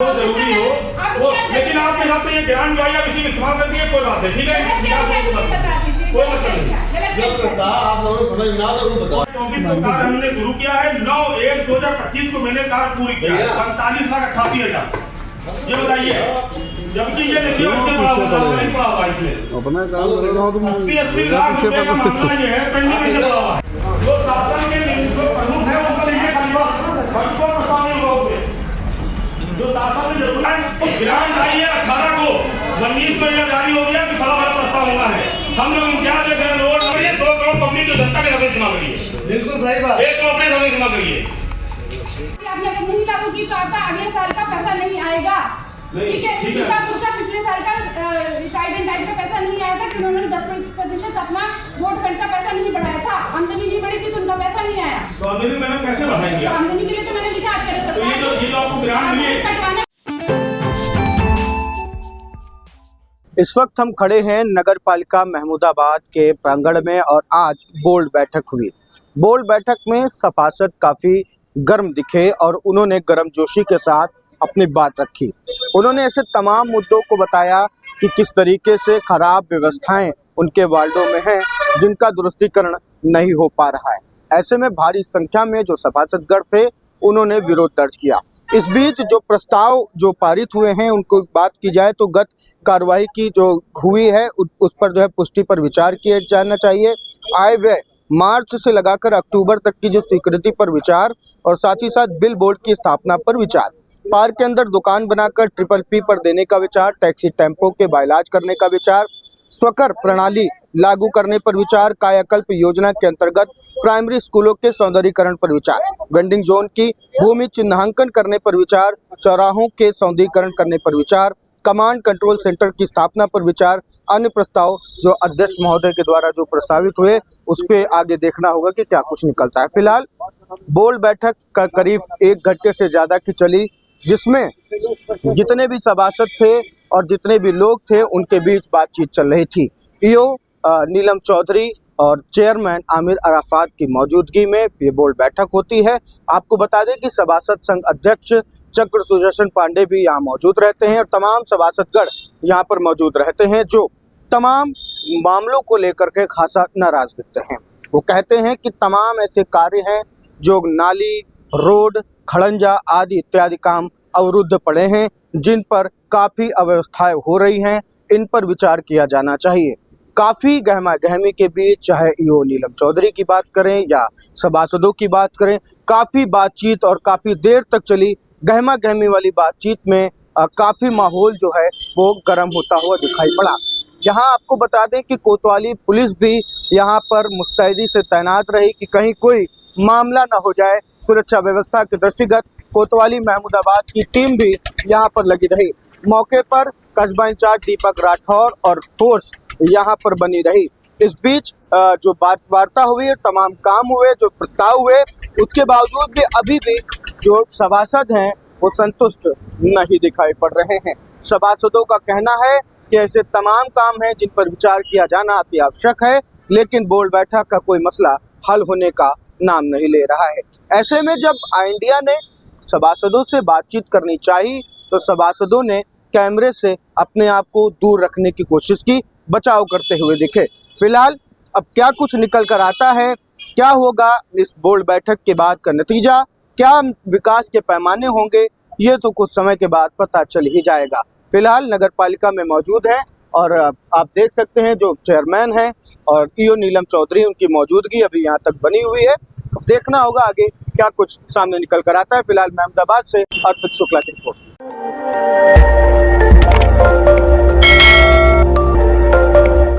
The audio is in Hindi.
जरूरी हो वो, लेकिन आपके साथ में ये ज्ञान जो है किसी इस्तेमाल कर दिए कोई बात है, ठीक है, कोई मतलब नहीं। आप लोगों को समझ ना तो बताओ। 24 को कार्य हमने शुरू किया है, 9/1/2025 को मैंने कार्य पूरी किया है, 45,88,000। ये बताइए, जबकि ये देखिए उससे बड़ा होगा, नहीं पड़ा होगा इसमें अपना काम करेगा तुम 80 लाख रुपए का मामला ये है, पेंडिंग में चल रहा है। जो शासन के जो प्रमुख है उनका ये जो शासन में जरूरत है ग्रांट आई है 18 को, 19 को यह जारी हो गया कि बड़ा बड़ा प्रस्ताव होना है। हम लोग क्या देख रहे हैं, रोड करिए 2 करोड़ पब्लिक जो जनता के समय जमा करिए, बिल्कुल सही बात। 1 करोड़ अपने समय जमा करिए। आपने अगर नहीं लागू की तो आपका अगले साल का पैसा नहीं आएगा, ठीक है। सीतापुर का पिछले साल का टाइड एंड टाइड का पैसा नहीं आया था कि उन्होंने 10% अपना वोट फंड का पैसा नहीं बढ़ाया था, आमदनी नहीं बढ़ी थी तो उनका पैसा नहीं आया। तो आमदनी मैंने कैसे बढ़ाएंगे? आमदनी के लिए तो मैंने लिखा आपके तो ये आपको ग्रांट मिले। इस वक्त हम खड़े हैं नगर पालिका महमूदाबाद के प्रांगण में और आज बोर्ड बैठक हुई। बोर्ड बैठक में सभासद काफ़ी गर्म दिखे और उन्होंने गर्मजोशी के साथ अपनी बात रखी। उन्होंने ऐसे तमाम मुद्दों को बताया कि किस तरीके से खराब व्यवस्थाएं उनके वार्डों में हैं जिनका दुरुस्तीकरण नहीं हो पा रहा है। ऐसे में भारी संख्या में जो सभासदगण थे उन्होंने विरोध दर्ज किया। इस बीच जो प्रस्ताव जो पारित हुए हैं उनको बात की जाए तो गत कार्रवाई की जो हुई है उस पर जो है पुष्टि पर विचार किया जाना चाहिए। आय व्यय मार्च से लगाकर अक्टूबर तक की जो स्वीकृति पर विचार और साथ ही साथ बिल बोर्ड की स्थापना पर विचार, पार्क के अंदर दुकान बनाकर PPP पर देने का विचार, टैक्सी टेम्पो के बाइलाज करने का विचार, स्वकर प्रणाली लागू करने पर विचार, कायाकल्प योजना के अंतर्गत प्राइमरी स्कूलों के सौंदर्यीकरण पर विचार, वेंडिंग जोन की भूमि चिन्हांकन करने पर विचार, चौराहों के सौंदर्यीकरण करने पर विचार, कमांड कंट्रोल सेंटर की स्थापना पर विचार, अन्य प्रस्ताव जो अध्यक्ष महोदय के द्वारा जो प्रस्तावित हुए उस पर आगे देखना होगा कि क्या कुछ निकलता है। फिलहाल बोर्ड बैठक का करीब 1 घंटे से ज़्यादा की चली, जिसमें जितने भी सभासद थे और जितने भी लोग थे उनके बीच बातचीत चल रही थी। ईओ नीलम चौधरी और चेयरमैन आमिर अराफात की मौजूदगी में ये बोर्ड बैठक होती है। आपको बता दें कि सभासद संघ अध्यक्ष चक्र सुदर्शन पांडे भी यहाँ मौजूद रहते हैं और तमाम सभासदगण यहाँ पर मौजूद रहते हैं जो तमाम मामलों को लेकर के खासा नाराज दिखते हैं। वो कहते हैं कि तमाम ऐसे कार्य हैं जो नाली, रोड, खड़ंजा आदि इत्यादि काम अवरुद्ध पड़े हैं जिन पर काफ़ी अव्यवस्थाएं हो रही हैं, इन पर विचार किया जाना चाहिए। काफ़ी गहमा गहमी के बीच चाहे ईओ नीलम चौधरी की बात करें या सभासदों की बात करें, काफ़ी बातचीत और काफ़ी देर तक चली गहमा गहमी वाली बातचीत में काफ़ी माहौल जो है वो गर्म होता हुआ दिखाई पड़ा। यहाँ आपको बता दें कि कोतवाली पुलिस भी यहाँ पर मुस्तैदी से तैनात रही कि कहीं कोई मामला न हो जाए। सुरक्षा व्यवस्था के दृष्टिगत कोतवाली महमूदाबाद की टीम भी यहाँ पर लगी रही। मौके पर कस्बा इंचार्ज दीपक राठौर और फोर्स यहाँ पर बनी रही। इस बीच जो वार्ता हुई, तमाम काम हुए, जो प्रस्ताव हुए, उसके बावजूद भी अभी भी जो सभासद हैं वो संतुष्ट नहीं दिखाई पड़ रहे हैं। सभासदों का कहना है कि ऐसे तमाम काम हैं जिन पर विचार किया जाना अति आवश्यक है, लेकिन बोर्ड बैठक का कोई मसला हल होने का नाम नहीं ले रहा है। ऐसे में जब इंडिया ने सभासदों से बातचीत करनी चाहिए तो सभासदों ने कैमरे से अपने आप को दूर रखने की कोशिश की, बचाव करते हुए दिखे। फिलहाल अब क्या कुछ निकल कर आता है, क्या होगा इस बोर्ड बैठक के बाद का नतीजा, क्या विकास के पैमाने होंगे, ये तो कुछ समय के बाद पता चल ही जाएगा। फिलहाल नगर पालिका में मौजूद हैं और आप देख सकते हैं जो चेयरमैन हैं और ईओ नीलम चौधरी, उनकी मौजूदगी अभी यहाँ तक बनी हुई है। देखना होगा आगे क्या कुछ सामने निकल कर आता है। फिलहाल महमूदाबाद से अर्पित शुक्ला की रिपोर्ट।